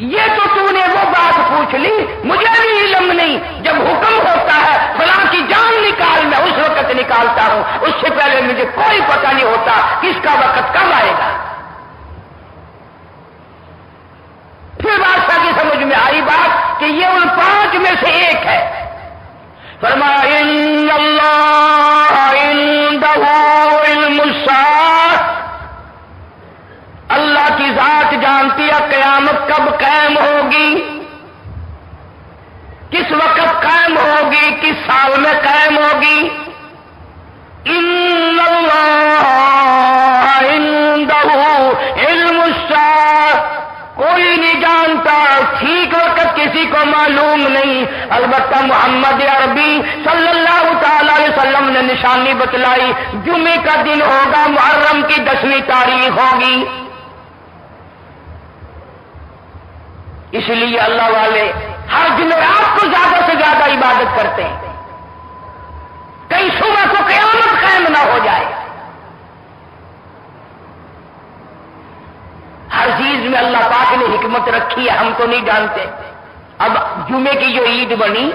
یہ تو نے وہ بات پوچھ لی، مجھے بھی علم نہیں، جب حکم ہوتا ہے فلاں کی جان نکال، میں اس وقت نکالتا ہوں، اس سے پہلے مجھے کوئی پتہ نہیں ہوتا کس کا وقت کب آئے گا۔ پھر بادشاہ کی سمجھ میں آئی بات کہ یہ ان 5 میں سے ایک ہے۔ فرمایا ان اللہ عنده علم الساعۃ، اللہ کی ذات جانتی ہے قیامت کب قائم ہوگی، کس وقت قائم ہوگی، کس سال میں قائم ہوگی۔ ان اللہ عنده علم الساعۃ، کوئی نہیں جانتا، ٹھیک وقت کسی کو معلوم نہیں، البتہ محمد عربی صلی اللہ تعالی علیہ وسلم نے نشانی بتلائی، جمعے کا دن ہوگا، محرم کی 10ویں تاریخ ہوگی۔ اس لیے اللہ والے ہر جمعرات کو زیادہ سے زیادہ عبادت کرتے ہیں، کئی صبح کو قیامت قائم نہ ہو جائے۔ ہر چیز میں اللہ پاک نے حکمت رکھی ہے، ہم تو نہیں جانتے۔ اب جمعے کی جو عید بنی،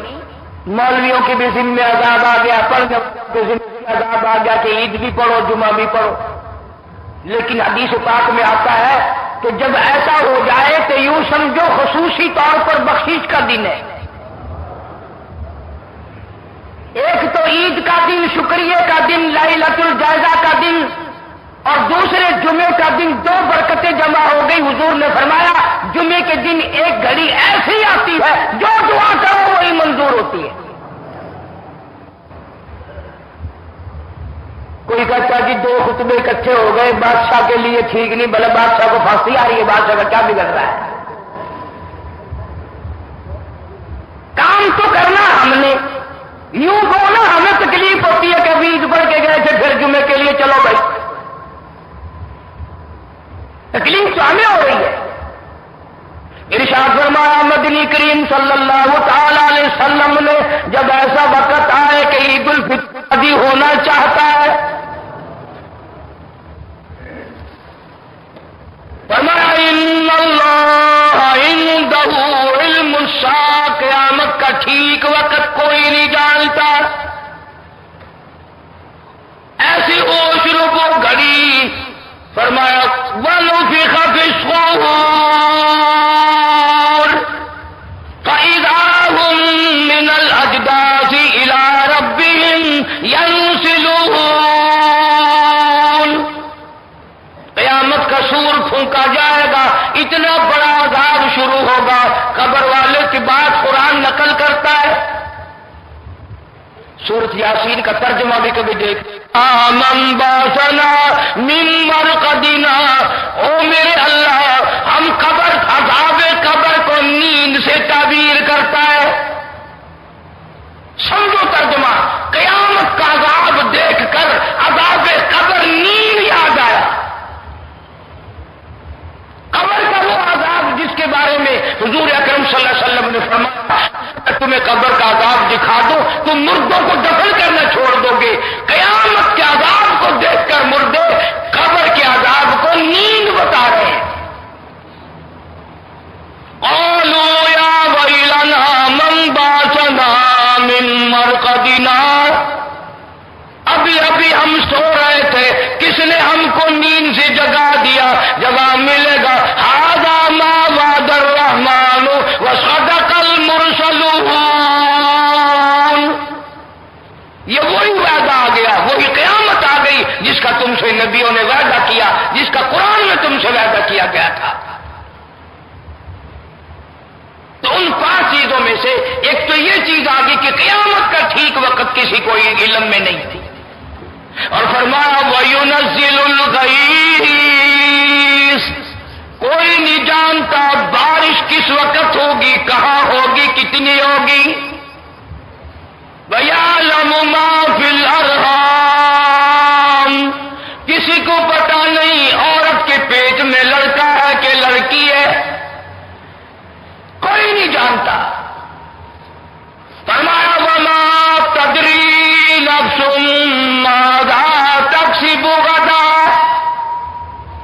مولویوں کے بھی ذمہ عذاب آ گیا، پڑھنے کے ذمہ عذاب آ گیا کہ عید بھی پڑھو جمعہ بھی پڑھو، لیکن حدیث پاک میں آتا ہے کہ جب ایسا ہو جائے تو یوں سمجھو خصوصی طور پر بخشش کا دن ہے۔ ایک تو عید کا دن، شکریہ کا دن، لیلۃ الجائزہ کا دن، اور دوسرے جمعے کا دن، 2 برکتیں جمع ہو گئی۔ حضور نے فرمایا جمعے کے دن ایک گھڑی ایسی آتی ہے جو دعا کرو وہی منظور ہوتی ہے۔ کوئی کہتا جی 2 خطبے اکٹھے ہو گئے، بادشاہ کے لیے ٹھیک نہیں، بھلے بادشاہ کو پھانسی آ رہی ہے، بادشاہ کا کیا بگڑ رہا ہے؟ کام تو کرنا ہم نے، یوں بولنا ہمیں تکلیف ہوتی ہے کہ ابھی عید پڑھ کے گئے تھے پھر جمعے کے لیے چلو بھائی، تکلیف تو ہمیں ہو رہی ہے۔ ارشاد فرمایا مدنی کریم صلی اللہ تعالی علیہ وسلم نے جب ایسا وقت آئے کہ عید الفطر ہونا چاہتا ہے، فرمایا ان اللہ عنده علم الساعۃ، قیامت کا ٹھیک وقت کوئی نہیں جانتا۔ ایسی اوش رکو گھڑی، فرمایا وَنُفِخَ فِي الصُّورِ فَإِذَا هُم مِّنَ الْأَجْدَاثِ إِلَىٰ رَبِّهِمْ يَنسِلُونَ، قیامت کا سور پھونکا جائے گا، اتنا بڑا عذاب شروع ہوگا۔ قبر والے کی بات قرآن نقل کرتا ہے، سورۃ یاسین کا ترجمہ بھی کبھی دیکھ، من باسنا من مرقدنا، او میرے اللہ، ہم قبر، عذاب قبر کو نیند سے تعبیر کرتا ہے۔ سمجھو ترجمہ، قیامت کا عذاب دیکھ کر عذاب قبر نیند یاد آیا۔ قبر کا وہ عذاب جس کے بارے میں حضور اکرم صلی اللہ علیہ وسلم نے فرمایا تمہیں قبر کا عذاب دکھا دو تم مردوں کو دفن کرنا چھوڑ دو گے۔ قیامت کے عذاب کو دیکھ کر مردے قبر کے عذاب کو نیند بتا رہے ہیں۔ قالوا یا ویلنا من باسنا من مرقدنا، ابھی ابھی ہم سو رہے تھے، کس نے ہم کو نیند سے جگا دیا؟ جواب ملے گا ھذا ما وعد الرحمن وصدق المرسلون، یہ وہی وعدہ آ گیا، وہی قیامت آ گئی جس کا تم سے نبیوں نے وعدہ کیا، جس کا قرآن میں تم سے وعدہ کیا گیا تھا۔ تو ان 5 چیزوں میں سے ایک تو یہ چیز آ گئی کہ قیامت کا ٹھیک وقت کسی کو علم میں نہیں تھی، اور فرمایا وَيُنَزِّلُ الْغَيْثَ، کوئی نہیں جانتا بارش کس وقت ہوگی، کہاں ہوگی، کتنی ہوگی۔ وَيَعْلَمُ مَا فِي الْأَرْحَامِ، کسی کو پتا نہیں عورت کے پیٹ میں لڑکا ہے کہ لڑکی ہے، کوئی نہیں جانتا۔ فرمایا وَمَا تَدْرِي نَفْسٌ مَاذَا تَكْسِبُ غَدًا،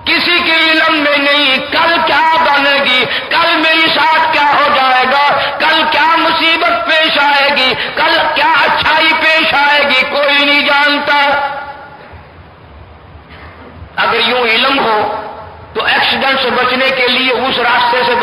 کسی کے علم میں نہیں کل کیا بنے گی، کل میری اگر یوں علم ہو تو ایکسیڈنٹ سے بچنے کے لیے اس راستے سے